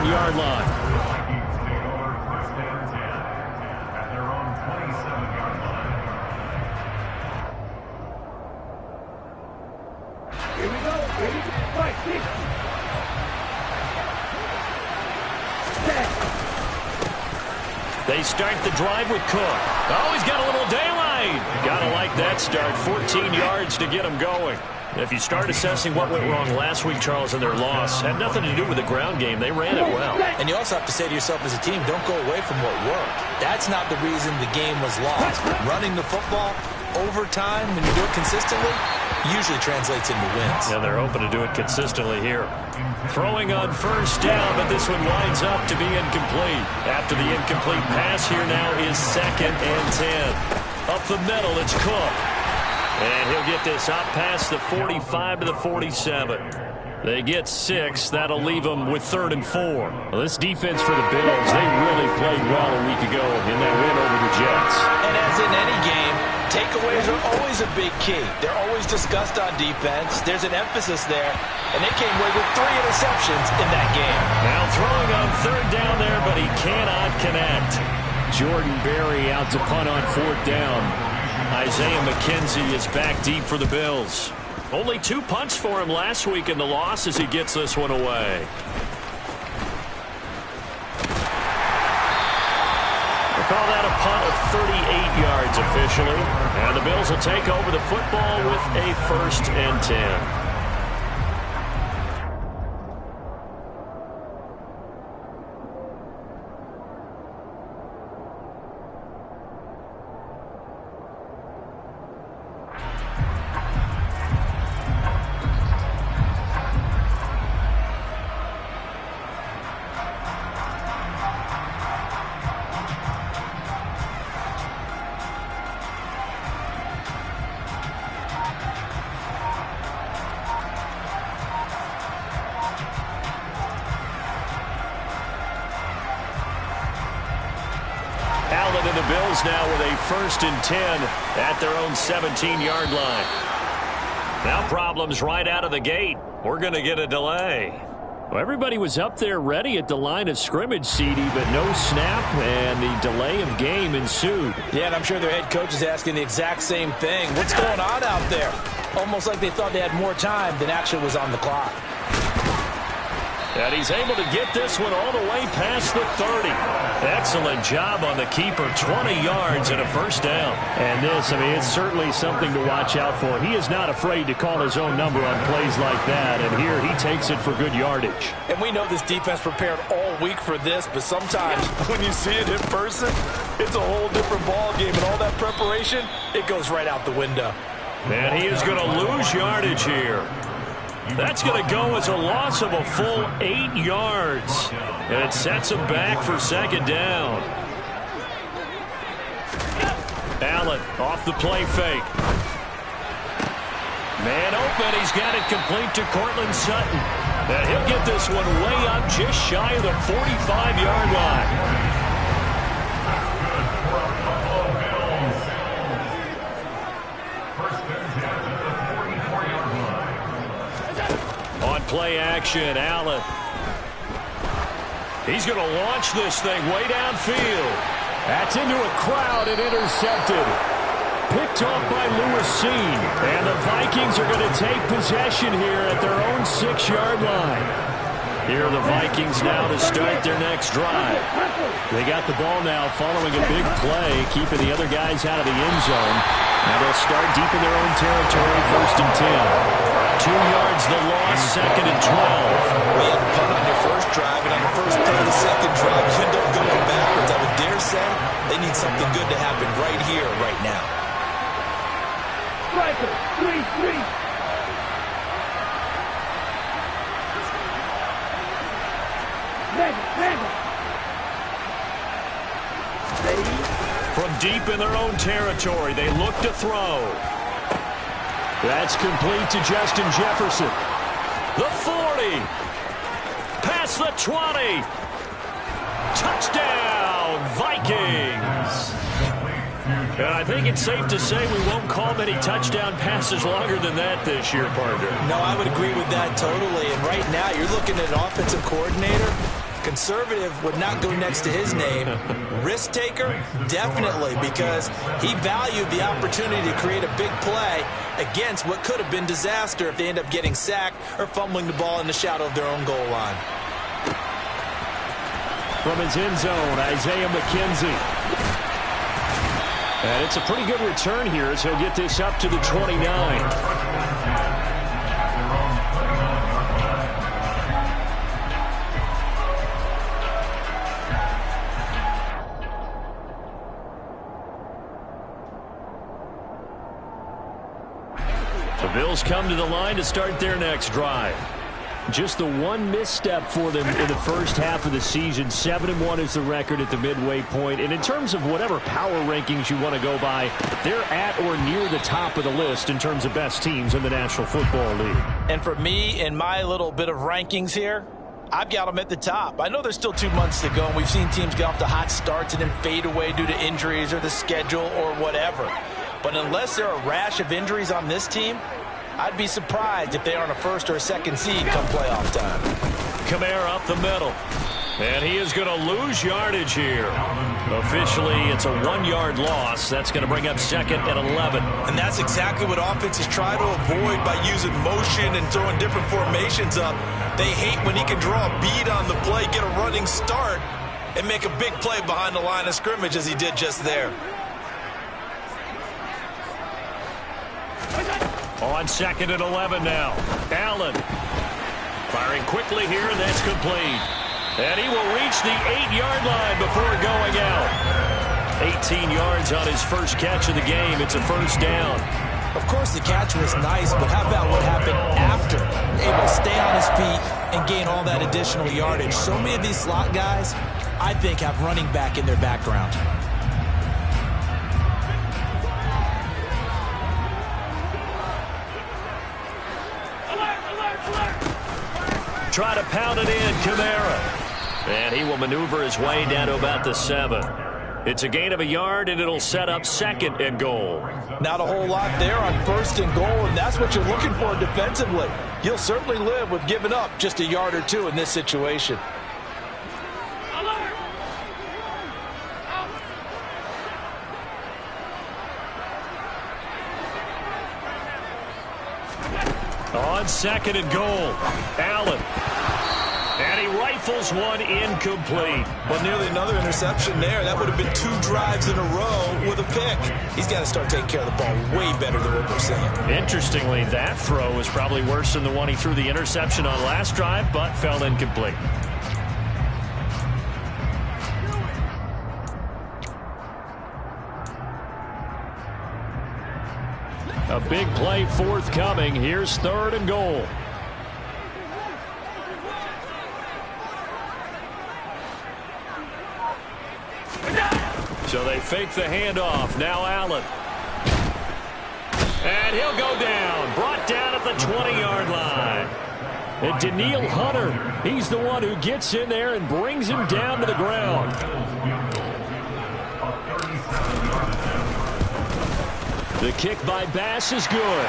27-yard line. They start the drive with Cook. Oh, he's got a little daylight. Gotta like that start. 14 yards to get him going. If you start assessing what went wrong last week, Charles, in their loss, had nothing to do with the ground game. They ran it well. And you also have to say to yourself as a team, don't go away from what worked. That's not the reason the game was lost. Running the football over time, when you do it consistently, usually translates into wins. Yeah, they're hoping to do it consistently here. Throwing on first down, but this one winds up to be incomplete. After the incomplete pass, here now is 2nd and 10. Up the middle, it's Cook. And he'll get this out past the 45 to the 47. They get 6. That'll leave them with 3rd and 4. Well, this defense for the Bills, they really played well a week ago in that win over the Jets. And as in any game, takeaways are always a big key. They're always discussed on defense. There's an emphasis there. And they came away with 3 interceptions in that game. Now throwing on 3rd down there, but he cannot connect. Jordan Berry out to punt on 4th down. Isaiah McKenzie is back deep for the Bills. Only 2 punts for him last week in the loss as he gets this one away. We'll call that a punt of 38 yards officially. And the Bills will take over the football with a 1st and 10. And the Bills now with a 1st and 10 at their own 17-yard line. Now problems right out of the gate. We're going to get a delay. Well, everybody was up there ready at the line of scrimmage, CD, but no snap, and the delay of game ensued. Yeah, and I'm sure their head coach is asking the exact same thing. What's going on out there? Almost like they thought they had more time than actually was on the clock. And he's able to get this one all the way past the 30. Excellent job on the keeper. 20 yards and a 1st down. And this, I mean, it's certainly something to watch out for. He is not afraid to call his own number on plays like that. And here he takes it for good yardage. And we know this defense prepared all week for this, but sometimes when you see it in person, it's a whole different ball game. And all that preparation, it goes right out the window. And he is going to lose yardage here. That's going to go as a loss of a full 8 yards. And it sets him back for 2nd down. Allen off the play fake. Man open. He's got it complete to Cortland Sutton. And he'll get this one way up just shy of the 45-yard line. Play action, Allen. He's going to launch this thing way downfield. That's into a crowd and intercepted. Picked off by Lewis Seen. And the Vikings are going to take possession here at their own 6-yard line. Here are the Vikings now to start their next drive. They got the ball now following a big play, keeping the other guys out of the end zone. Now they'll start deep in their own territory, 1st and 10. 2 yards the loss, 2nd and 12. We had to punt on your first drive, and on the first play of the second drive, you end up going backwards. I would dare say they need something good to happen right here, right now. Striker, 3-3. From deep in their own territory, they look to throw. That's complete to Justin Jefferson. The 40. Past the 20. Touchdown, Vikings. And I think it's safe to say we won't call many touchdown passes longer than that this year, partner. No, I would agree with that totally. And right now, you're looking at an offensive coordinator Conservative would not go next to his name. Risk taker, definitely, because he valued the opportunity to create a big play against what could have been disaster if they end up getting sacked or fumbling the ball in the shadow of their own goal line. From his end zone, Isaiah McKenzie. And it's a pretty good return here as he'll get this up to the 29. The Bills come to the line to start their next drive. Just the one misstep for them in the first half of the season. 7-1 is the record at the midway point. And in terms of whatever power rankings you want to go by, they're at or near the top of the list in terms of best teams in the National Football League. And for me, in my little bit of rankings here, I've got them at the top. I know there's still 2 months to go, and we've seen teams get off to hot starts and then fade away due to injuries or the schedule or whatever. But unless there are a rash of injuries on this team, I'd be surprised if they aren't a first or a second seed come playoff time. Kamara up the middle. And he is going to lose yardage here. Officially, it's a 1-yard loss. That's going to bring up second and 11. And that's exactly what offenses try to avoid by using motion and throwing different formations up. They hate when he can draw a bead on the play, get a running start, and make a big play behind the line of scrimmage as he did just there. On second and 11 now. Allen firing quickly here, and that's complete. And he will reach the 8-yard line before going out. 18 yards on his first catch of the game. It's a first down. Of course, the catch was nice, but how about what happened after? Able to stay on his feet and gain all that additional yardage. So many of these slot guys, I think, have running back in their background. Try to pound it in, Kamara. And he will maneuver his way down to about the 7. It's a gain of a yard, and it'll set up second and goal. Not a whole lot there on first and goal, and that's what you're looking for defensively. You'll certainly live with giving up just a yard or two in this situation. On second and goal, Allen. And he rifles one incomplete. But nearly another interception there. That would have been 2 drives in a row with a pick. He's got to start taking care of the ball way better than what we're seeing. Interestingly, that throw was probably worse than the one he threw the interception on last drive, but fell incomplete. A big play forthcoming. Here's third and goal. So they fake the handoff. Now Allen. And he'll go down. Brought down at the 20-yard line. And Daniil Hunter, he's the one who gets in there and brings him down to the ground. The kick by Bass is good.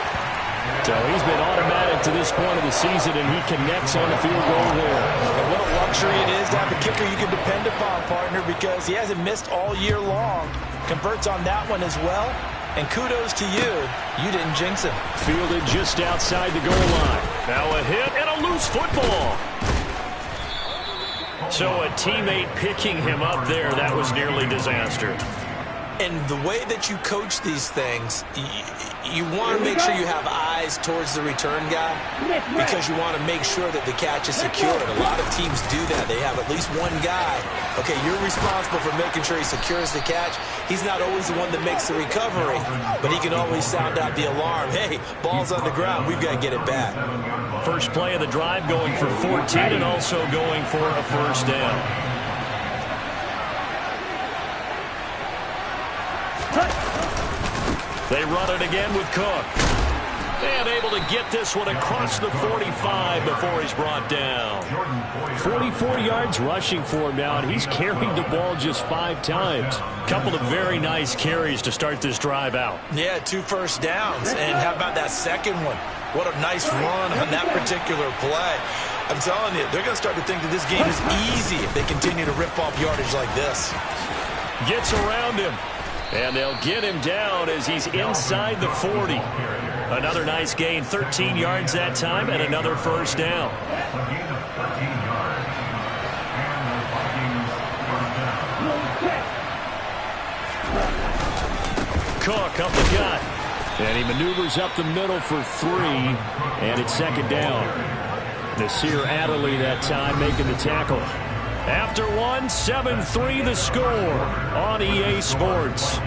So he's been automatic to this point of the season, and he connects on the field goal there. And what a luxury it is to have a kicker you can depend upon, partner, because he hasn't missed all year long. Converts on that one as well. And kudos to you. You didn't jinx him. Fielded just outside the goal line. Now a hit and a loose football. So a teammate picking him up there, that was nearly disaster. And the way that you coach these things, you want to make sure you have eyes towards the return guy because you want to make sure that the catch is secured. A lot of teams do that. They have at least one guy. Okay, you're responsible for making sure he secures the catch. He's not always the one that makes the recovery, but he can always sound out the alarm. Hey, ball's on the ground. We've got to get it back. First play of the drive going for 14 and also going for a first down. They run it again with Cook. And able to get this one across the 45 before he's brought down. 44 yards rushing for him now, and he's carried the ball just 5 times. Couple of very nice carries to start this drive out. Yeah, 2 first downs. And how about that second one? What a nice run on that particular play. I'm telling you, they're going to start to think that this game is easy if they continue to rip off yardage like this. Gets around him, and they'll get him down as he's inside the 40. Another nice gain, 13 yards that time, and another first down. Cook up the gut, and he maneuvers up the middle for 3, and it's second down. Nasir Adderley that time making the tackle. After one, 7-3 the score on EA Sports.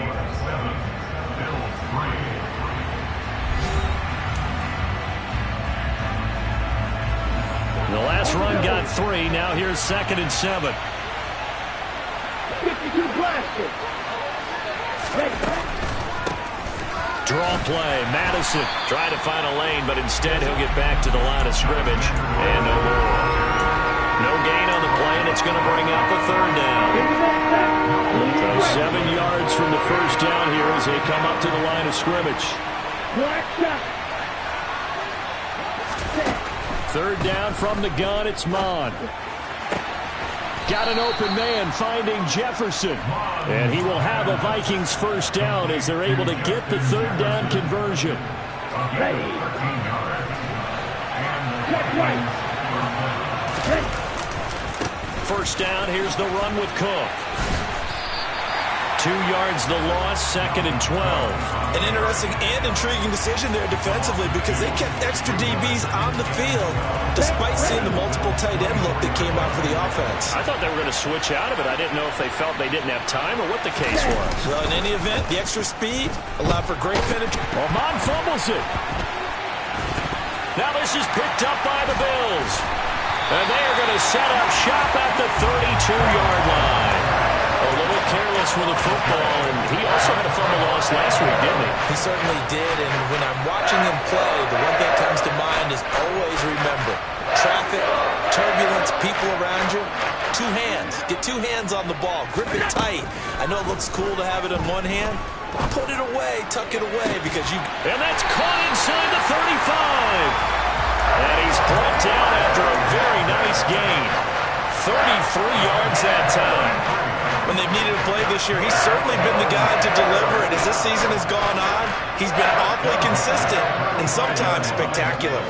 The last run got 3. Now here's 2nd and 7. 52 blasted. Draw play. Madison trying to find a lane, but instead he'll get back to the line of scrimmage. And no more. No gain on the play, and it's going to bring up a 3rd down. So 7 yards from the first down here as they come up to the line of scrimmage. 3rd down from the gun. It's Mon. Got an open man finding Jefferson. And he will have a Vikings first down as they're able to get the 3rd down conversion. First down, here's the run with Cook. 2 yards the loss, 2nd and 12. An interesting and intriguing decision there defensively because they kept extra DBs on the field despite seeing the multiple tight end look that came out for the offense. I thought they were going to switch out of it. I didn't know if they felt they didn't have time or what the case was. Well, in any event, the extra speed allowed for great penetration. Mon fumbles it. Now this is picked up by the Bills. And they are going to set up shop at the 32-yard line. A little careless with the football, and he also had a fumble loss last week, didn't he? He certainly did, and when I'm watching him play, the one thing that comes to mind is always remember, traffic, turbulence, people around you, 2 hands. Get 2 hands on the ball. Grip it tight. I know it looks cool to have it in one hand. Put it away, tuck it away, because you... And that's caught inside the 35. And he's brought down after a very nice gain. 33 yards that time. When they've needed a play this year, he's certainly been the guy to deliver it. As this season has gone on, he's been awfully consistent and sometimes spectacular.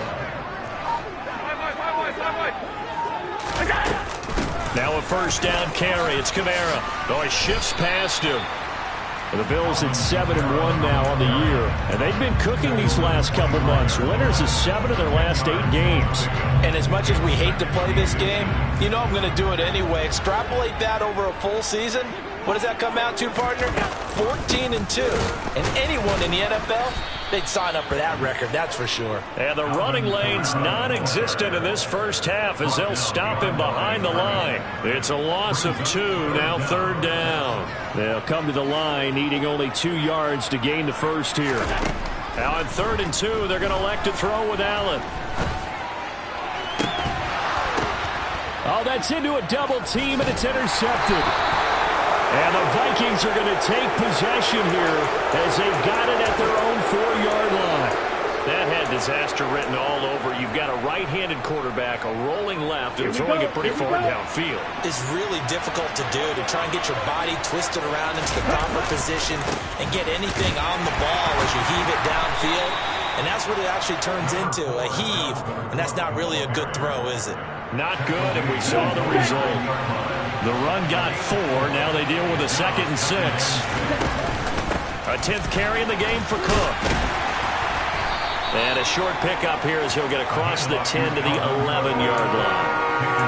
Now a first down carry. It's Kamara. Oh, he shifts past him. The Bills at 7-1 now on the year. And they've been cooking these last couple months. Winners of 7 of their last 8 games. And as much as we hate to play this game, you know I'm going to do it anyway. Extrapolate that over a full season. What does that come out to, partner? 14-2. And anyone in the NFL, they'd sign up for that record, that's for sure. And the running lane's non-existent in this first half as they'll stop him behind the line. It's a loss of 2, now 3rd down. They'll come to the line needing only 2 yards to gain the first here. Now on 3rd and 2, they're going to elect to throw with Allen. Oh, that's into a double team, and it's intercepted. And the Vikings are going to take possession here as they've got it at their own 4-yard line. That had disaster written all over. You've got a right-handed quarterback, a rolling left, and throwing it pretty far downfield. It's really difficult to do, to try and get your body twisted around into the proper position and get anything on the ball as you heave it downfield. And that's what it actually turns into, a heave. And that's not really a good throw, is it? Not good, and we saw the result. The run got 4. Now they deal with a 2nd and 6. A 10th carry in the game for Cook. And a short pickup here as he'll get across the 10 to the 11-yard line.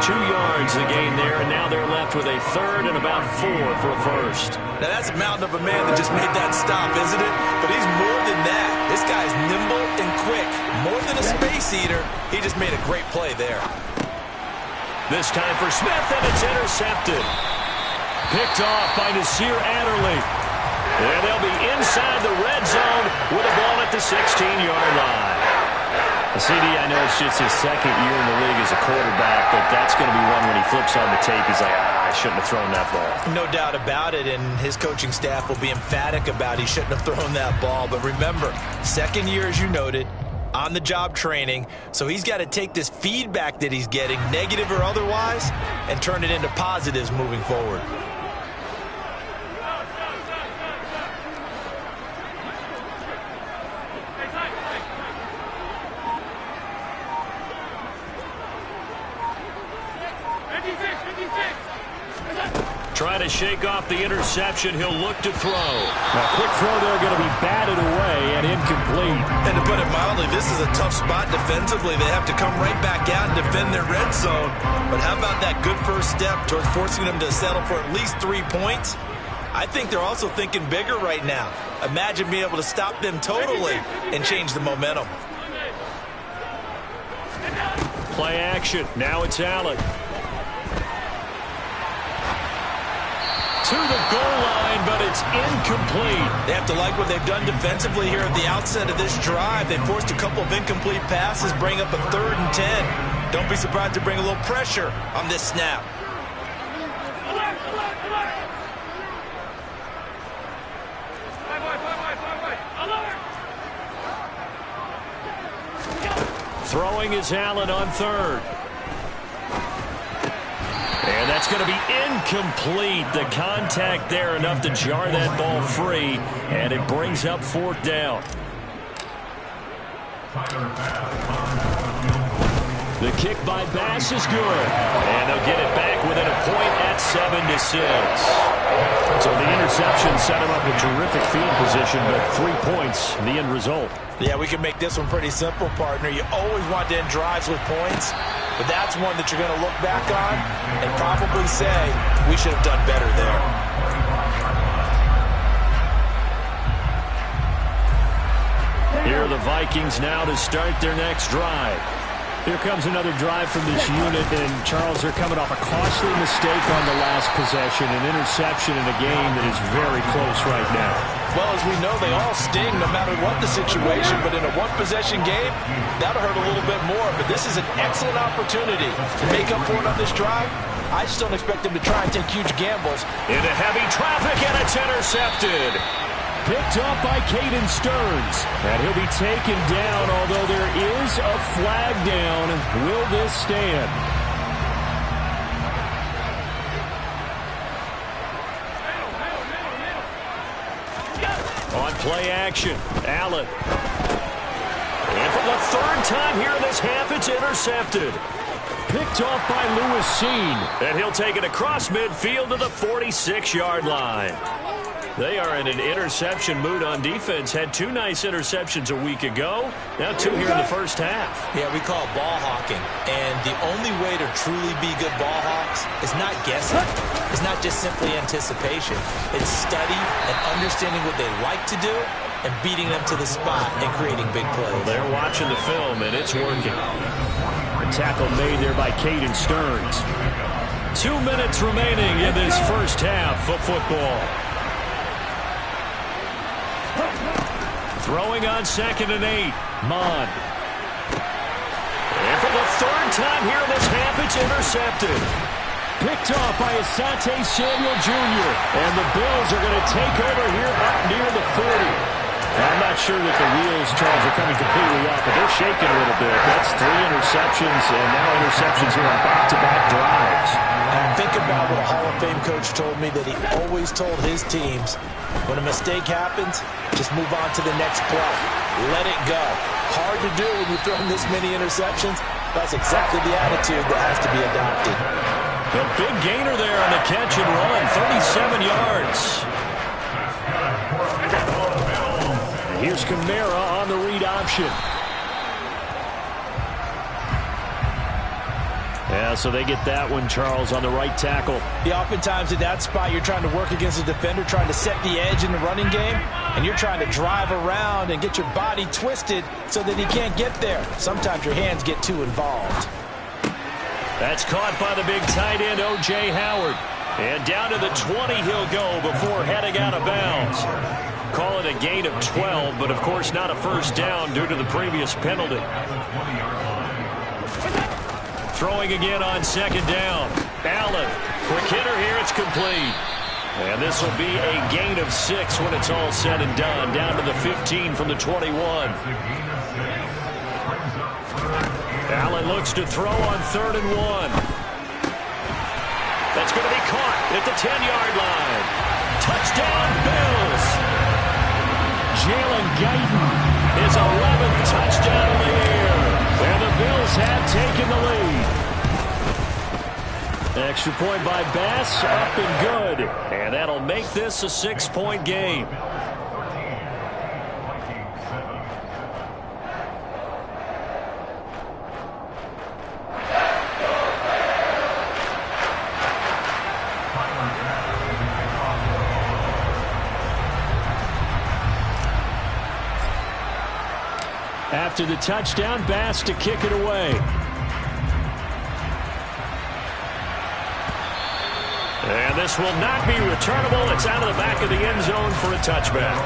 2 yards the gain there, and now they're left with a 3rd and about 4 for a first. Now that's a mountain of a man that just made that stop, isn't it? But he's more than that. This guy's nimble and quick. More than a space eater, he just made a great play there. This time for Smith, and it's intercepted. Picked off by Nasir Adderley. And they'll be inside the red zone with a ball at the 16-yard line. CD, I know it's just his 2nd year in the league as a quarterback, but that's going to be one when he flips on the tape, he's like, I shouldn't have thrown that ball. No doubt about it, and his coaching staff will be emphatic about he shouldn't have thrown that ball. But remember, 2nd year, as you noted, on-the-job training, so he's got to take this feedback that he's getting, negative or otherwise, and turn it into positives moving forward. Trying to shake off the interception. He'll look to throw. A quick throw there, going to be batted away and incomplete. And to put it mildly, this is a tough spot defensively. They have to come right back out and defend their red zone. But how about that good first step towards forcing them to settle for at least 3 points? I think they're also thinking bigger right now. Imagine being able to stop them totally and change the momentum. Play action. Now it's Allen. To the goal line, but it's incomplete. They have to like what they've done defensively here at the outset of this drive. They forced a couple of incomplete passes, bring up a 3rd and 10. Don't be surprised to bring a little pressure on this snap. Throwing is Allen on 3rd. And that's going to be incomplete. The contact there enough to jar that ball free, and it brings up 4th down. The kick by Bass is good, and they'll get it back within a point at 7-6. So the interception set him up with terrific field position, but 3 points, the end result. Yeah, we can make this one pretty simple, partner. You always want to end drives with points, but that's one that you're going to look back on and probably say, we should have done better there. Here are the Vikings now to start their next drive. Here comes another drive from this unit, and Charles, they're coming off a costly mistake on the last possession, an interception in a game that is very close right now. Well, as we know, they all sting no matter what the situation, but in a one-possession game, that'll hurt a little bit more. But this is an excellent opportunity to make up for it on this drive. I just don't expect them to try and take huge gambles. Into heavy traffic, and it's intercepted. Picked off by Caden Stearns. And he'll be taken down, although there is a flag down. Will this stand? On play action, Allen. And for the 3rd time here in this half, it's intercepted. Picked off by Lewis Seen. And he'll take it across midfield to the 46-yard line. They are in an interception mood on defense. Had 2 nice interceptions a week ago. Now 2 here in the first half. Yeah, we call it ball hawking. And the only way to truly be good ball hawks is not guessing. It's not just simply anticipation. It's study and understanding what they like to do and beating them to the spot and creating big plays. They're watching the film, and it's working. A tackle made there by Caden Stearns. 2 minutes remaining in this first half of football. Throwing on 2nd and 8. Mond. And for the 3rd time here in this half, it's intercepted. Picked off by Asante Samuel Jr. And the Bills are going to take over here up near the 40. I'm not sure that the wheels, Charles, are coming completely off, but they're shaking a little bit. That's 3 interceptions, and now interceptions here on back-to-back drives. And think about what a Hall of Fame coach told me, that he always told his teams, when a mistake happens, just move on to the next play. Let it go. Hard to do when you're throwing this many interceptions. That's exactly the attitude that has to be adopted. A big gainer there on the catch and run, 37 yards. Here's Kamara on the read option. Yeah, so they get that one, Charles, on the right tackle. Yeah, oftentimes at that spot, you're trying to work against a defender, trying to set the edge in the running game, and you're trying to drive around and get your body twisted so that he can't get there. Sometimes your hands get too involved. That's caught by the big tight end, O.J. Howard. And down to the 20 he'll go before heading out of bounds. Call it a gain of 12, but of course not a first down due to the previous penalty. Throwing again on 2nd down. Allen, quick hitter here, it's complete. And this will be a gain of 6 when it's all said and done. Down to the 15 from the 21. Allen looks to throw on 3rd and 1. That's going to be caught at the 10-yard line. Touchdown, Bills. Jalen Guyton, his 11th touchdown of the year. And the Bills have taken the lead. Extra point by Bass, up and good. And that'll make this a 6-point game. After the touchdown, Bass to kick it away. And this will not be returnable. It's out of the back of the end zone for a touchback.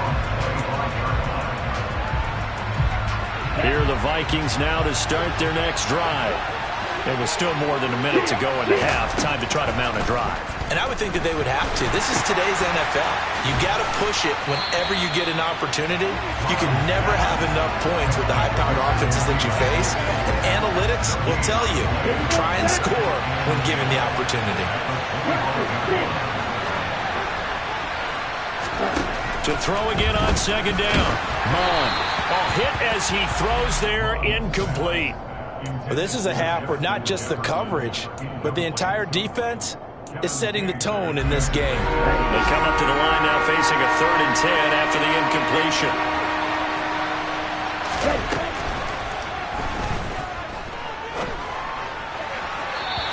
Here are the Vikings now to start their next drive. It was still more than a minute to go in the half. Time to try to mount a drive. And I would think that they would have to. This is today's NFL. You got to push it whenever you get an opportunity. You can never have enough points with the high-powered offenses that you face. And analytics will tell you, try and score when given the opportunity. To throw again on 2nd down. Mon. A hit as he throws there, incomplete. Well, this is a half where not just the coverage, but the entire defense is setting the tone in this game. They come up to the line now facing a 3rd and 10 after the incompletion.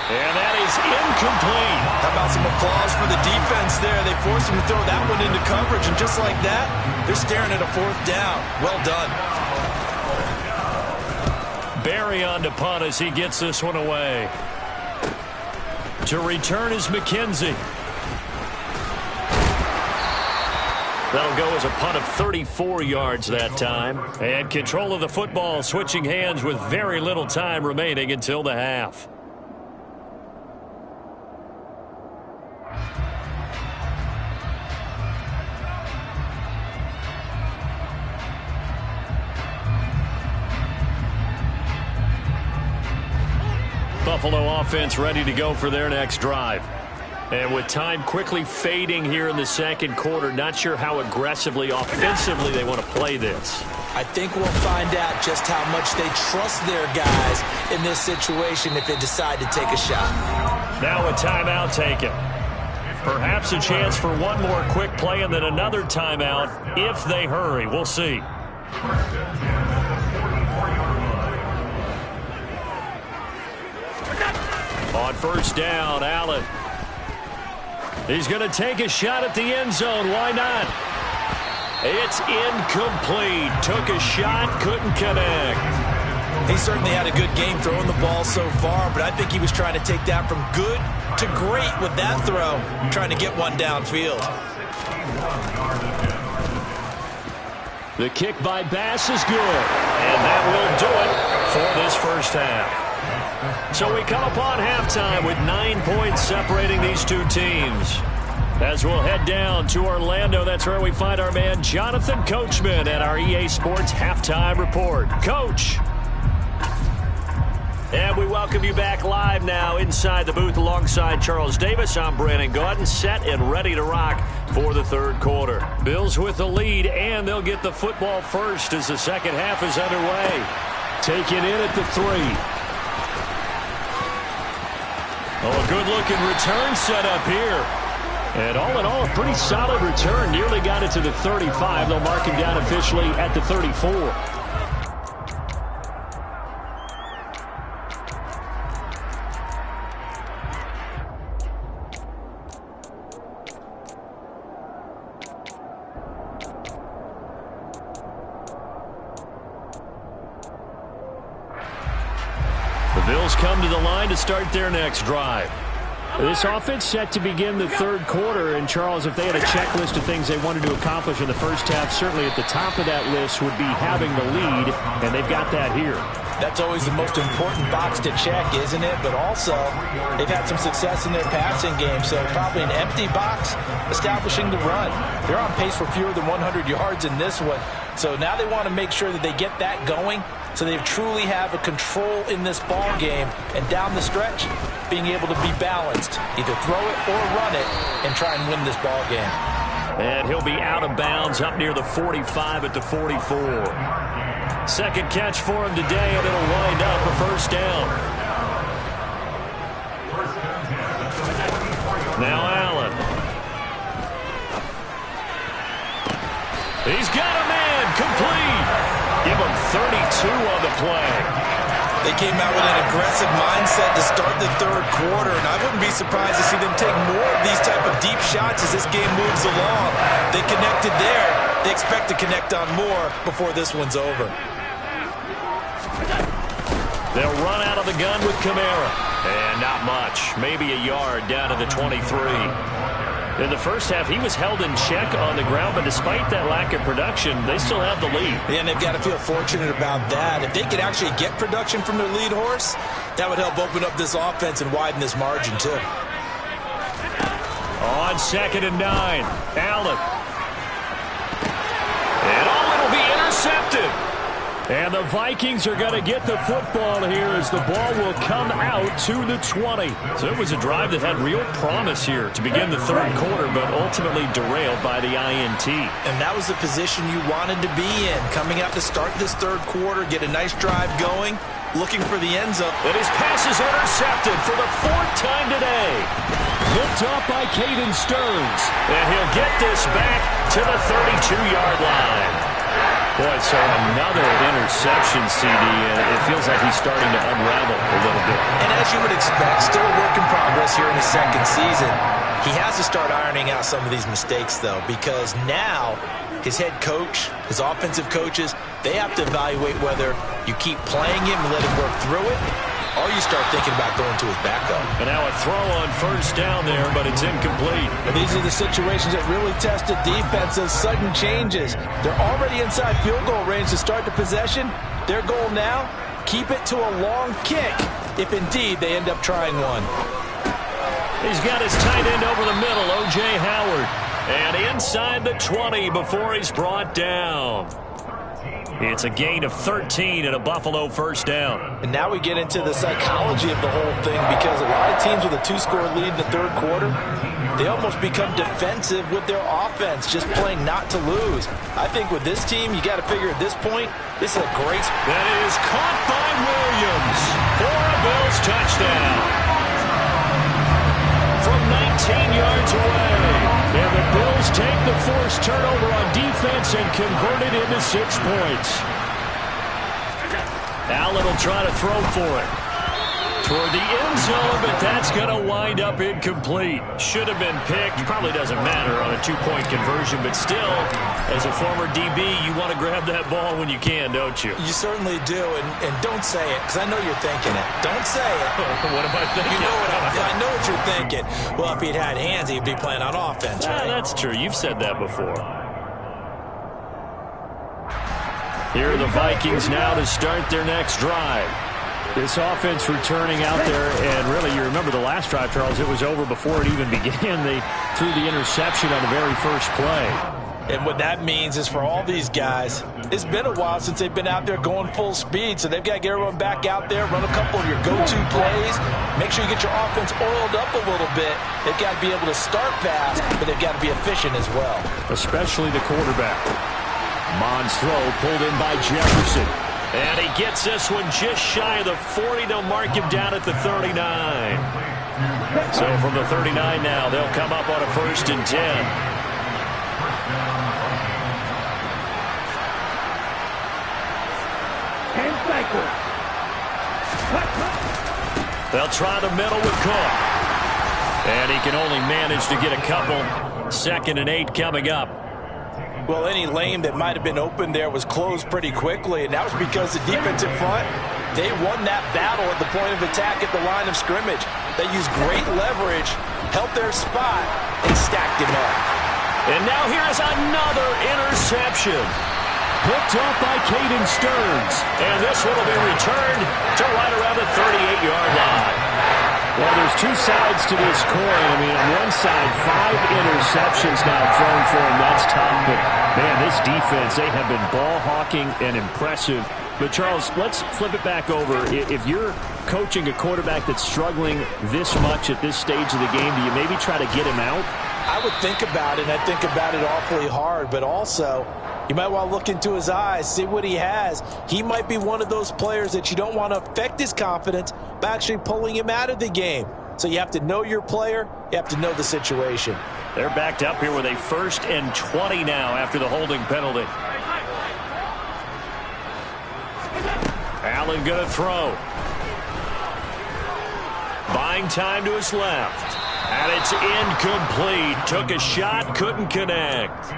And that is incomplete. How about some applause for the defense there? They forced him to throw that one into coverage, and just like that, they're staring at a 4th down. Well done. Barry on to punt as he gets this one away. To return is McKenzie. That'll go as a punt of 34 yards that time. And control of the football switching hands with very little time remaining until the half. Buffalo offense ready to go for their next drive. And with time quickly fading here in the 2nd quarter, not sure how aggressively, offensively they want to play this. I think we'll find out just how much they trust their guys in this situation if they decide to take a shot. Now a timeout taken. Perhaps a chance for one more quick play and then another timeout if they hurry. We'll see. On 1st down, Allen. He's going to take a shot at the end zone. Why not? It's incomplete. Took a shot, couldn't connect. He certainly had a good game throwing the ball so far, but I think he was trying to take that from good to great with that throw, trying to get one downfield. The kick by Bass is good, and that will do it for this 1st half. So we come upon halftime with 9 points separating these two teams. As we'll head down to Orlando, that's where we find our man Jonathan Coachman at our EA Sports Halftime Report. Coach. And we welcome you back live now inside the booth alongside Charles Davis. I'm Brandon Gaudin, set and ready to rock for the 3rd quarter. Bills with the lead, and they'll get the football first as the 2nd half is underway. Taken in at the 3. Oh, a good-looking return set up here. And all in all, a pretty solid return. Nearly got it to the 35. They'll mark him down officially at the 34. The Bills come to the line to start their next drive. This offense set to begin the 3rd quarter. And, Charles, if they had a checklist of things they wanted to accomplish in the 1st half, certainly at the top of that list would be having the lead, and they've got that here. That's always the most important box to check, isn't it? But also, they've had some success in their passing game, so probably an empty box establishing the run. They're on pace for fewer than 100 yards in this one, so now they want to make sure that they get that going So they truly have a control in this ball game. And down the stretch, being able to be balanced, either throw it or run it, and try and win this ball game. And he'll be out of bounds up near the 45 at the 44. Second catch for him today, and it'll wind up a first down. Now Allen. He's got a man, complete. Give him 32 on the play. They came out with an aggressive mindset to start the third quarter, and I wouldn't be surprised to see them take more of these type of deep shots as this game moves along. They connected there. They expect to connect on more before this one's over. They'll run out of the gun with Kamara. And not much. Maybe a yard down to the 23. In the first half, he was held in check on the ground, but despite that lack of production, they still have the lead. And they've got to feel fortunate about that. If they could actually get production from their lead horse, that would help open up this offense and widen this margin, too. On 2nd and 9, Allen. And it'll be intercepted. And the Vikings are going to get the football here as the ball will come out to the 20. So it was a drive that had real promise here to begin the third quarter, but ultimately derailed by the INT. And that was the position you wanted to be in, coming out to start this third quarter, get a nice drive going, looking for the end zone. And his pass is intercepted for the 4th time today. Picked off by Caden Stearns. And he'll get this back to the 32-yard line. Boy, so another interception, CD, and it feels like he's starting to unravel a little bit. And as you would expect, still a work in progress here in his second season. He has to start ironing out some of these mistakes, though, because now his head coach, his offensive coaches, they have to evaluate whether you keep playing him and let him work through it, or you start thinking about going to his backup. And now a throw on first down there, but it's incomplete. And these are the situations that really tested defenses, sudden changes. They're already inside field goal range to start the possession. Their goal now, keep it to a long kick, if indeed they end up trying one. He's got his tight end over the middle, O.J. Howard. And inside the 20 before he's brought down. It's a gain of 13 and a Buffalo first down. And now we get into the psychology of the whole thing, because a lot of teams with a 2-score lead in the third quarter, they almost become defensive with their offense, just playing not to lose. I think with this team, you got to figure at this point, this is a great... That is caught by Williams for a Bills touchdown. From 19 yards away. And the Bills take the forced turnover on defense and convert it into 6 points. Allen will try to throw for it. Toward the end zone, but that's going to wind up incomplete. Should have been picked. Probably doesn't matter on a 2-point conversion, but still, as a former DB, you want to grab that ball when you can, don't you? You certainly do, and don't say it, because I know you're thinking it. Don't say it. What am I thinking? You know I know what you're thinking. Well, if he'd had hands, he'd be playing on offense, right? That's true. You've said that before. Here are the Vikings now to start their next drive. This offense returning out there, and really, you remember the last drive, Charles, it was over before it even began. They threw the interception on the very first play. And what that means is for all these guys, it's been a while since they've been out there going full speed, so they've got to get everyone back out there, run a couple of your go-to plays, make sure you get your offense oiled up a little bit. They've got to be able to start fast, but they've got to be efficient as well. Especially the quarterback. Mond's throw pulled in by Jefferson. And he gets this one just shy of the 40. They'll mark him down at the 39. So from the 39 now, they'll come up on a 1st and 10. They'll try the middle with Cook. And he can only manage to get a couple. 2nd and 8 coming up. Well, any lane that might have been open there was closed pretty quickly, and that was because the defensive front, they won that battle at the point of attack at the line of scrimmage. They used great leverage, held their spot, and stacked him up. And now here's another interception. Picked off by Caden Stearns. And this one will be returned to right around the 38-yard line. Well, there's two sides to this coin. I mean, on one side, 5 interceptions now thrown for him. That's tough. But, man, this defense, they have been ball hawking and impressive. But, Charles, let's flip it back over. If you're coaching a quarterback that's struggling this much at this stage of the game, do you maybe try to get him out? I would think about it, and I think about it awfully hard. But also, you might want to look into his eyes, see what he has. He might be one of those players that you don't want to affect his confidence by actually pulling him out of the game. So you have to know your player. You have to know the situation. They're backed up here with a 1st and 20 now after the holding penalty. Allen going to throw. Buying time to his left. And it's incomplete. Took a shot, couldn't connect.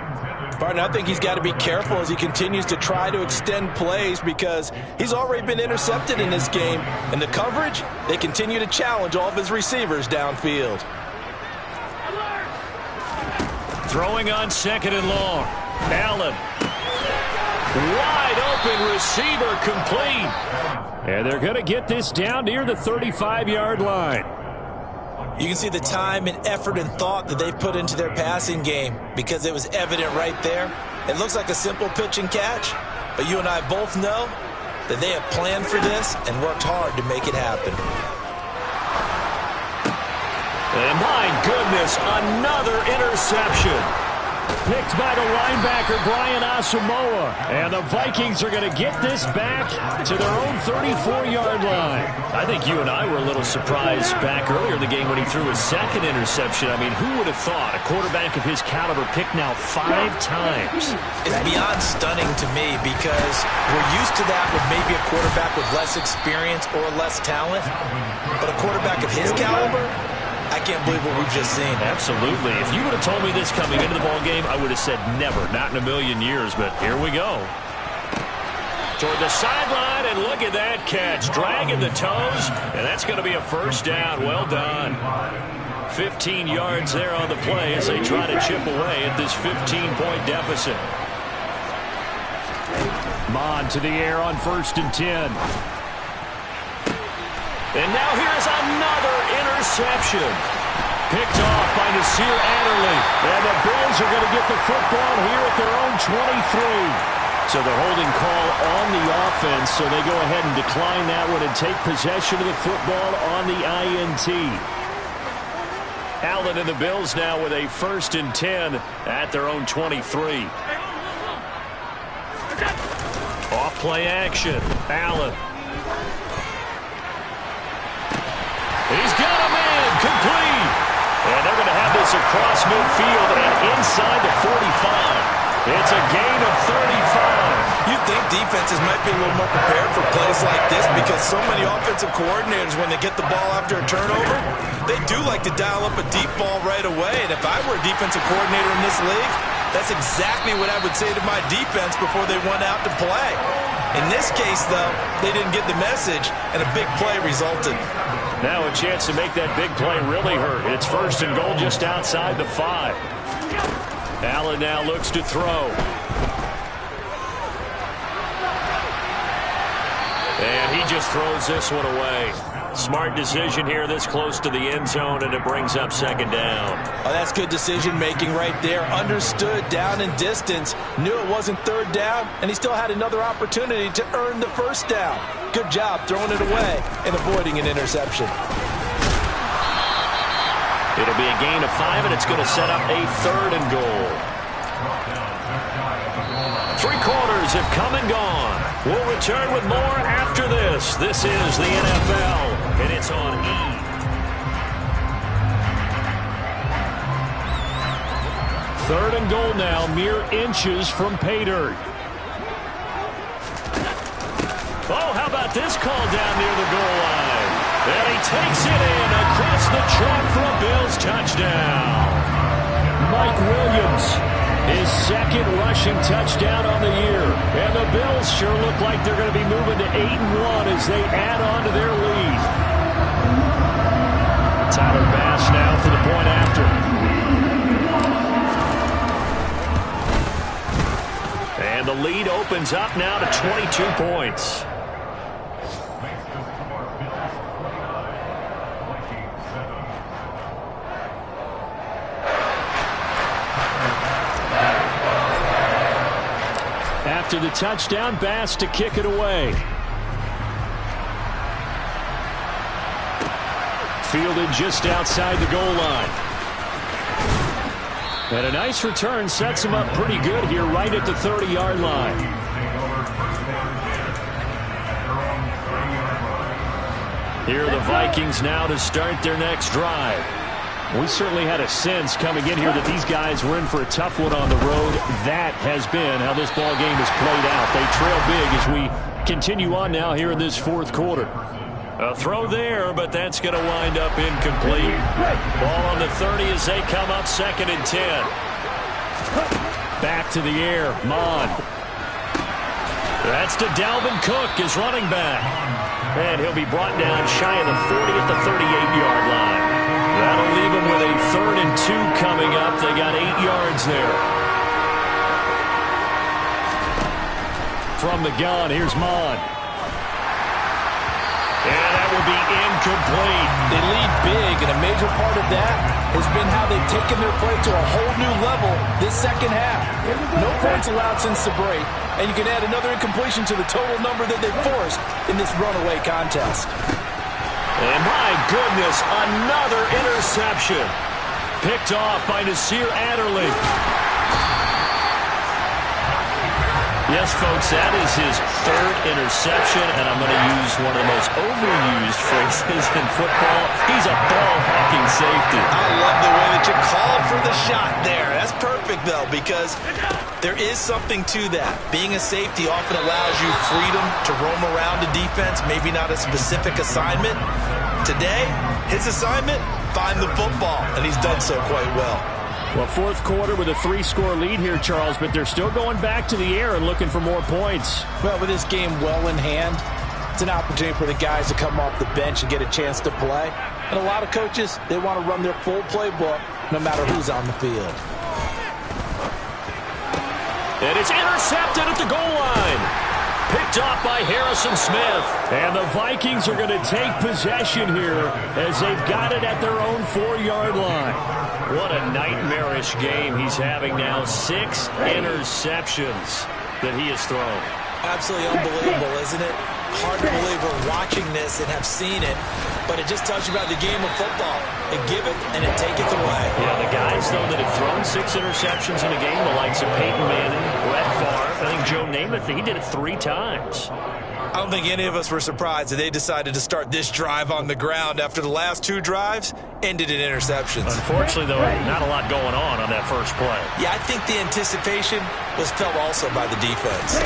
Partner, I think he's got to be careful as he continues to try to extend plays because he's already been intercepted in this game. And the coverage, they continue to challenge all of his receivers downfield. Throwing on 2nd and long. Allen. Wide open receiver complete. And they're going to get this down near the 35-yard line. You can see the time and effort and thought that they've put into their passing game because it was evident right there. It looks like a simple pitch and catch, but you and I both know that they have planned for this and worked hard to make it happen. And my goodness, another interception. Picked by the linebacker, Brian Asamoah. And the Vikings are going to get this back to their own 34-yard line. I think you and I were a little surprised back earlier in the game when he threw his 2nd interception. I mean, who would have thought a quarterback of his caliber picked now 5 times? It's beyond stunning to me because we're used to that with maybe a quarterback with less experience or less talent. But a quarterback of his caliber, I can't believe what we've just seen. Absolutely. If you would have told me this coming into the ballgame, I would have said never, not in a million years. But here we go. Toward the sideline, and look at that catch. Dragging the toes, and that's going to be a 1st down. Well done. 15 yards there on the play as they try to chip away at this 15-point deficit. Mon to the air on 1st and 10. And now here's another interception. Picked off by Nasir Adderley. And the Bills are going to get the football here at their own 23. So they're holding call on the offense, so they go ahead and decline that one and take possession of the football on the INT. Allen and the Bills now with a 1st and 10 at their own 23. Off play action. Allen. He's got a man complete. And they're going to have this across midfield and inside the 45. It's a gain of 35. You'd think defenses might be a little more prepared for plays like this because so many offensive coordinators, when they get the ball after a turnover, they do like to dial up a deep ball right away. And if I were a defensive coordinator in this league, that's exactly what I would say to my defense before they went out to play. In this case, though, they didn't get the message, and a big play resulted. Now a chance to make that big play really hurt. It's 1st and goal just outside the 5. Allen now looks to throw. And he just throws this one away. Smart decision here this close to the end zone, and it brings up 2nd down. Oh, that's good decision-making right there. Understood down and distance. Knew it wasn't 3rd down, and he still had another opportunity to earn the 1st down. Good job throwing it away and avoiding an interception. It'll be a gain of 5, and it's going to set up a 3rd and goal. 3 quarters have come and gone. We'll return with more after this. This is the NFL, and it's on E! Third and goal now, mere inches from pay dirt. Oh, how about this call down near the goal line? And he takes it in across the chalk for a Bills touchdown. Mike Williams, his 2nd rushing touchdown on the year. And the Bills sure look like they're going to be moving to 8-1 as they add on to their lead. Tyler Bass now for the point after. And the lead opens up now to 22 points. After the touchdown, Bass to kick it away. Fielded just outside the goal line. And a nice return sets him up pretty good here right at the 30-yard line. Here are the Vikings now to start their next drive. We certainly had a sense coming in here that these guys were in for a tough one on the road. That has been how this ball game has played out. They trail big as we continue on now here in this fourth quarter. A throw there, but that's going to wind up incomplete. Ball on the 30 as they come up 2nd and 10. Back to the air, Mond. That's to Dalvin Cook, his running back. And he'll be brought down shy of the 40 at the 38-yard line. That'll leave him with a 3rd and 2 coming up. They got 8 yards there. From the gun, here's Mond. And that will be incomplete. They lead big, and a major part of that has been how they've taken their play to a whole new level this second half. No points allowed since the break, and you can add another incompletion to the total number that they've forced in this runaway contest. And my goodness, another interception. Picked off by Nasir Adderley. Yes, folks, that is his 3rd interception, and I'm going to use one of the most overused phrases in football. He's a ball-hawking safety. I love the way that you called for the shot there. That's perfect, though, because there is something to that. Being a safety often allows you freedom to roam around the defense, maybe not a specific assignment. Today, his assignment, find the football, and he's done so quite well. Well, fourth quarter with a 3-score lead here, Charles, but they're still going back to the air and looking for more points. Well, with this game well in hand, it's an opportunity for the guys to come off the bench and get a chance to play. And a lot of coaches, they want to run their full playbook no matter who's on the field. And it's intercepted at the goal line. Picked off by Harrison Smith. And the Vikings are going to take possession here as they've got it at their own 4-yard line. What a nightmarish game he's having now. 6 interceptions that he has thrown. Absolutely unbelievable, isn't it? Hard to believe we're watching this and have seen it, but it just tells you about the game of football. It giveth and it taketh away. Yeah, the guys, though, that have thrown 6 interceptions in a game, the likes of Peyton Manning, Brett Favre, I think Joe Namath, he did it 3 times. I don't think any of us were surprised that they decided to start this drive on the ground after the last 2 drives ended in interceptions. Unfortunately, though, not a lot going on that first play. Yeah, I think the anticipation was felt also by the defense.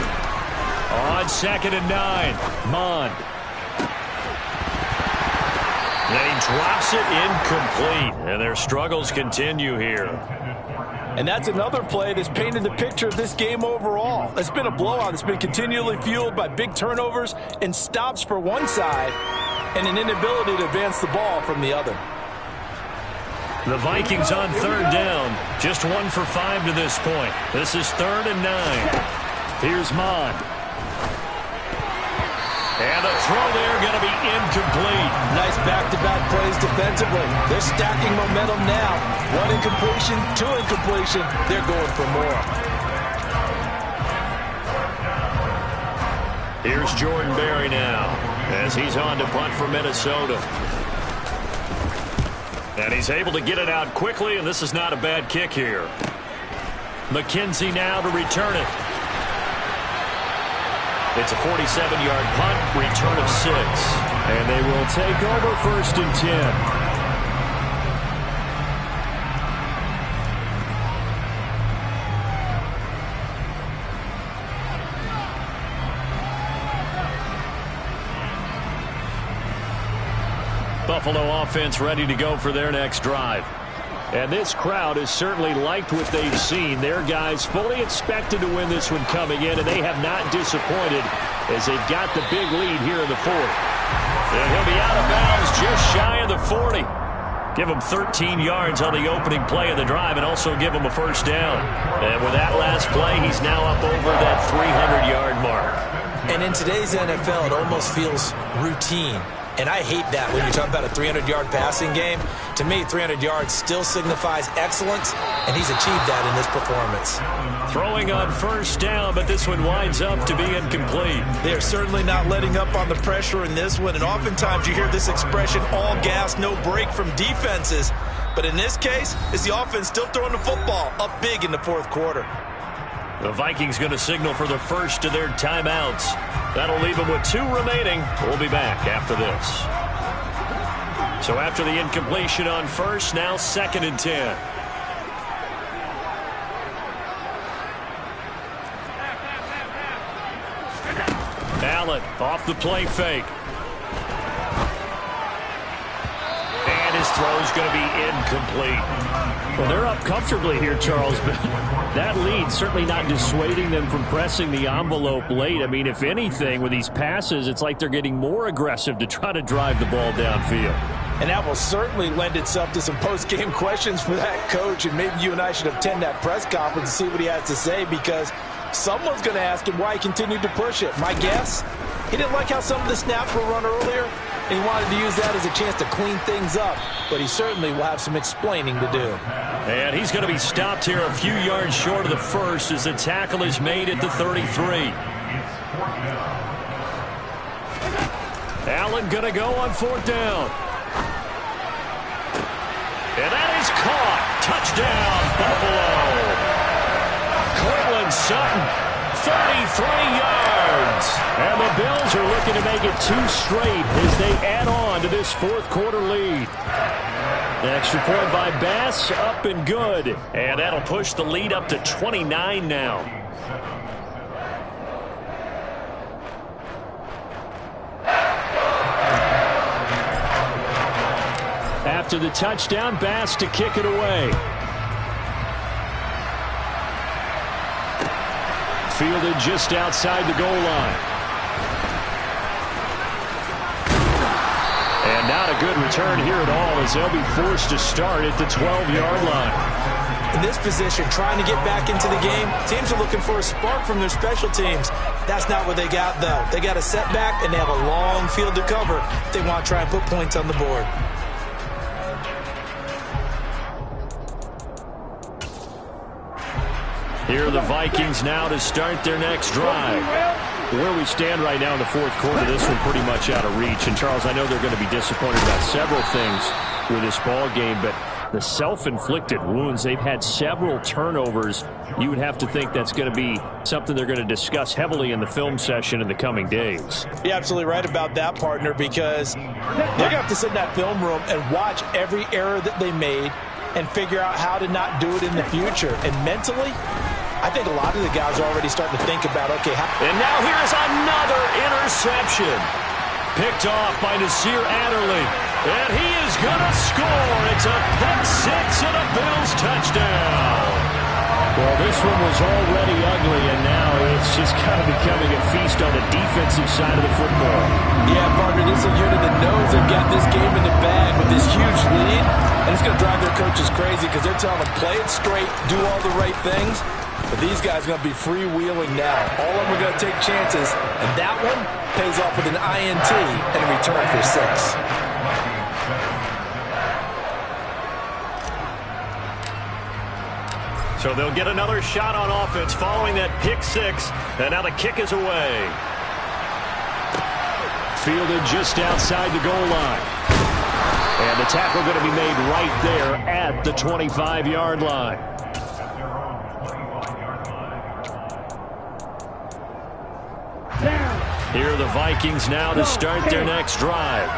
On 2nd and 9, Mond. Then he drops it incomplete, and their struggles continue here. And that's another play that's painted the picture of this game overall. It's been a blowout. It's been continually fueled by big turnovers and stops for one side and an inability to advance the ball from the other. The Vikings on 3rd down. Just 1 for 5 to this point. This is 3rd and 9. Here's Mond. And the throw there going to be incomplete. Nice back-to-back plays defensively. They're stacking momentum now. 1 incompletion, 2 incompletion. They're going for more. Here's Jordan Berry now as he's on to punt for Minnesota. And he's able to get it out quickly, and this is not a bad kick here. McKenzie now to return it. It's a 47-yard punt, return of 6. And they will take over 1st and 10. Buffalo offense ready to go for their next drive. And this crowd has certainly liked what they've seen. Their guys fully expected to win this one coming in, and they have not disappointed as they've got the big lead here in the 4th. And he'll be out of bounds just shy of the 40. Give him 13 yards on the opening play of the drive and also give him a 1st down. And with that last play, he's now up over that 300-yard mark. And in today's NFL, it almost feels routine. And I hate that when you talk about a 300-yard passing game. To me, 300 yards still signifies excellence, and he's achieved that in this performance. Throwing on first down, but this one winds up to be incomplete. They're certainly not letting up on the pressure in this one, and oftentimes you hear this expression, all gas, no break from defenses. But in this case, it's the offense still throwing the football up big in the fourth quarter. The Vikings going to signal for the first of their timeouts. That'll leave them with 2 remaining. We'll be back after this. So after the incompletion on first, now 2nd and 10. Allen off the play fake. And his throw's going to be incomplete. Well, they're up comfortably here, Charles, but that lead certainly not dissuading them from pressing the envelope late. I mean, if anything, with these passes, it's like they're getting more aggressive to try to drive the ball downfield. And that will certainly lend itself to some post-game questions for that coach, and maybe you and I should attend that press conference and see what he has to say, because someone's going to ask him why he continued to push it. My guess, he didn't like how some of the snaps were run earlier, and he wanted to use that as a chance to clean things up, but he certainly will have some explaining to do. And he's going to be stopped here a few yards short of the first as the tackle is made at the 33. Allen going to go on 4th down. And that is caught. Touchdown, Buffalo. Cortland Sutton, 33 yards. And the Bills are looking to make it 2 straight as they add on to this fourth quarter lead. The extra point by Bass, up and good. And that'll push the lead up to 29 now. After the touchdown, Bass to kick it away. Fielded just outside the goal line. And not a good return here at all as they'll be forced to start at the 12-yard line. In this position, trying to get back into the game, teams are looking for a spark from their special teams. That's not what they got, though. They got a setback, and they have a long field to cover if they want to try and put points on the board. Here are the Vikings now to start their next drive. Where we stand right now in the fourth quarter, this one pretty much out of reach. And, Charles, I know they're going to be disappointed about several things with this ball game, but the self-inflicted wounds, they've had several turnovers. You would have to think that's going to be something they're going to discuss heavily in the film session in the coming days. You're absolutely right about that, partner, because they're going to have to sit in that film room and watch every error that they made and figure out how to not do it in the future. And mentally, I think a lot of the guys are already starting to think about, okay, and now here's another interception. Picked off by Nasir Adderley. And he is going to score. It's a pick 6 and a Bills touchdown. Well, this one was already ugly, and now it's just kind of becoming a feast on the defensive side of the football. Yeah, partner, this is a unit that knows they've got this game in the bag with this huge lead, and it's going to drive their coaches crazy because they're telling them, play it straight, do all the right things. But these guys are going to be freewheeling now. All of them are going to take chances, and that one pays off with an INT and a return for 6. So they'll get another shot on offense following that pick 6, and now the kick is away. Fielded just outside the goal line. And the tackle going to be made right there at the 25-yard line. Here are the Vikings now to start their next drive.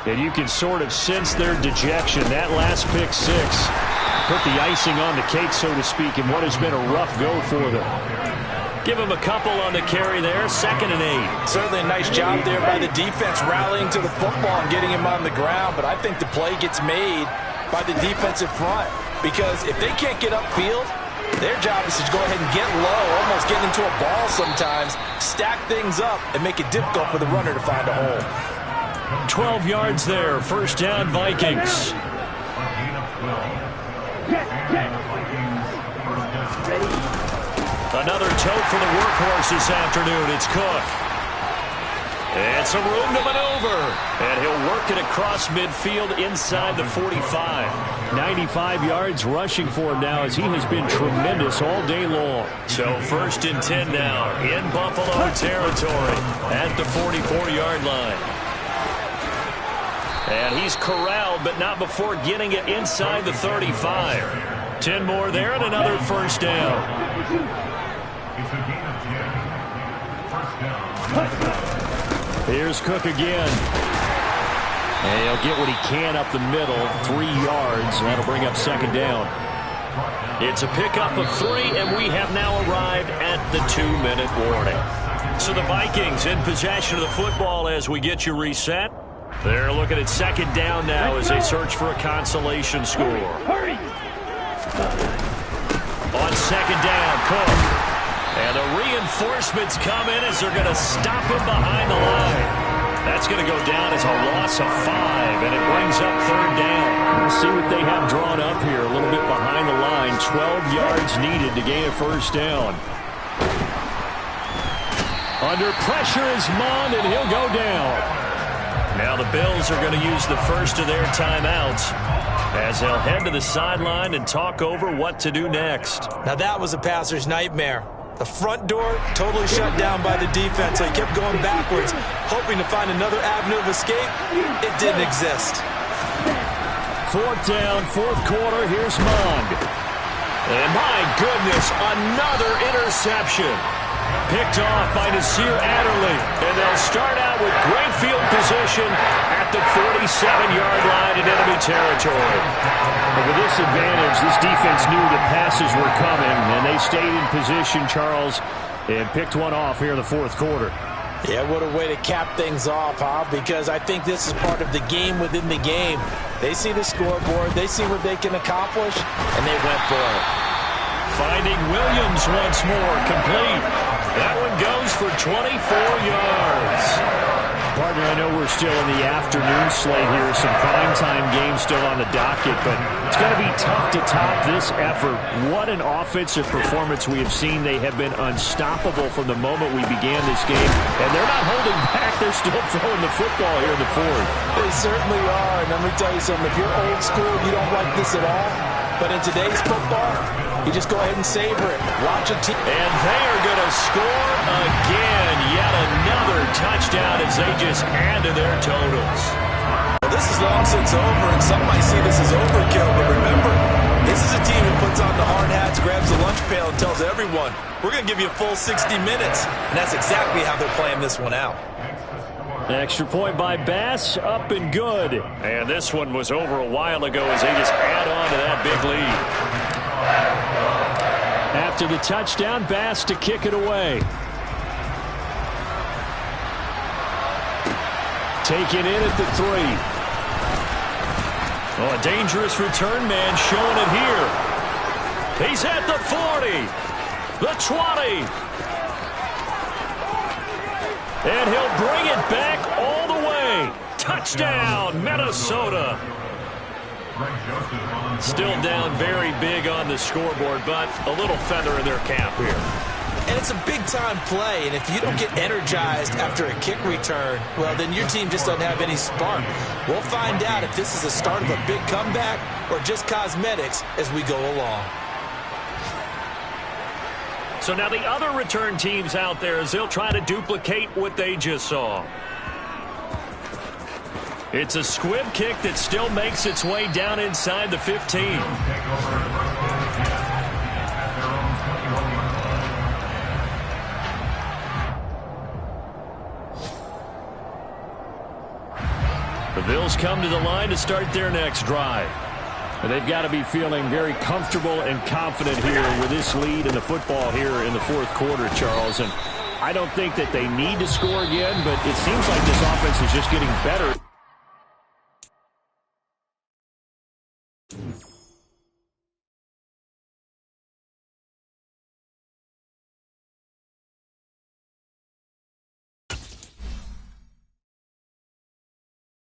And you can sort of sense their dejection. That last pick 6 put the icing on the cake, so to speak, in what has been a rough go for them. Give them a couple on the carry there, 2nd and 8. Certainly a nice job there by the defense rallying to the football and getting him on the ground, but I think the play gets made by the defensive front because if they can't get upfield, their job is to go ahead and get low, almost get into a ball sometimes, stack things up, and make it difficult for the runner to find a hole. 12 yards there, first down Vikings. Another tote for the workhorse this afternoon. It's Cook. And some room to maneuver. And he'll work it across midfield inside the 45. 95 yards rushing for him now as he has been tremendous all day long. So 1st and 10 now in Buffalo territory at the 44-yard line. And he's corralled, but not before getting it inside the 35. 10 more there and another first down. Here's Cook again. And he'll get what he can up the middle, 3 yards, and that'll bring up 2nd down. It's a pickup of 3, and we have now arrived at the 2-minute warning. So the Vikings in possession of the football as we get you reset. They're looking at 2nd down now as they search for a consolation score. On 2nd down, Cook. And the reinforcements come in as they're going to stop him behind the line. That's going to go down as a loss of 5, and it brings up 3rd down. Let's see what they have drawn up here. A little bit behind the line. 12 yards needed to gain a first down. Under pressure is Mond, and he'll go down. Now the Bills are going to use the first of their timeouts as they'll head to the sideline and talk over what to do next. Now that was a passer's nightmare. The front door totally shut down by the defense, so he kept going backwards, hoping to find another avenue of escape. It didn't exist. 4th down, 4th quarter. Here's Mond. And my goodness, another interception. Picked off by Nasir Adderley. And they'll start out with great field position at the 47-yard line in enemy territory. But with this advantage, this defense knew the passes were coming, and they stayed in position, Charles, and picked one off here in the 4th quarter. Yeah, what a way to cap things off, huh? Because I think this is part of the game within the game. They see the scoreboard, they see what they can accomplish, and they went for it. Finding Williams once more, complete. That one goes for 24 yards. Partner, I know we're still in the afternoon slate here. Some primetime games still on the docket, but it's going to be tough to top this effort. What an offensive performance we have seen. They have been unstoppable from the moment we began this game, and they're not holding back. They're still throwing the football here in the 4th. They certainly are, and let me tell you something. If you're old school, you don't like this at all. But in today's football, you just go ahead and savor it. Watch a team. And they are going to score again. Yet another touchdown as they just add to their totals. Well, this is long since over, and some might see this as overkill. But remember, this is a team who puts on the hard hats, grabs the lunch pail, and tells everyone, we're going to give you a full 60 minutes. And that's exactly how they're playing this one out. Extra point by Bass, up and good. And this one was over a while ago as they just add on to that big lead. After the touchdown, Bass to kick it away. Taken in at the 3. Oh, a dangerous return man showing it here. He's at the 40, the 20. And he'll bring it back all the way. Touchdown, Minnesota. Still down very big on the scoreboard, but a little feather in their cap here. And it's a big-time play, and if you don't get energized after a kick return, well, then your team just doesn't have any spark. We'll find out if this is the start of a big comeback or just cosmetics as we go along. So now the other return teams out there as they'll try to duplicate what they just saw. It's a squib kick that still makes its way down inside the 15. The Bills come to the line to start their next drive. And they've got to be feeling very comfortable and confident here with this lead in the football here in the 4th quarter, Charles. And I don't think that they need to score again, but it seems like this offense is just getting better.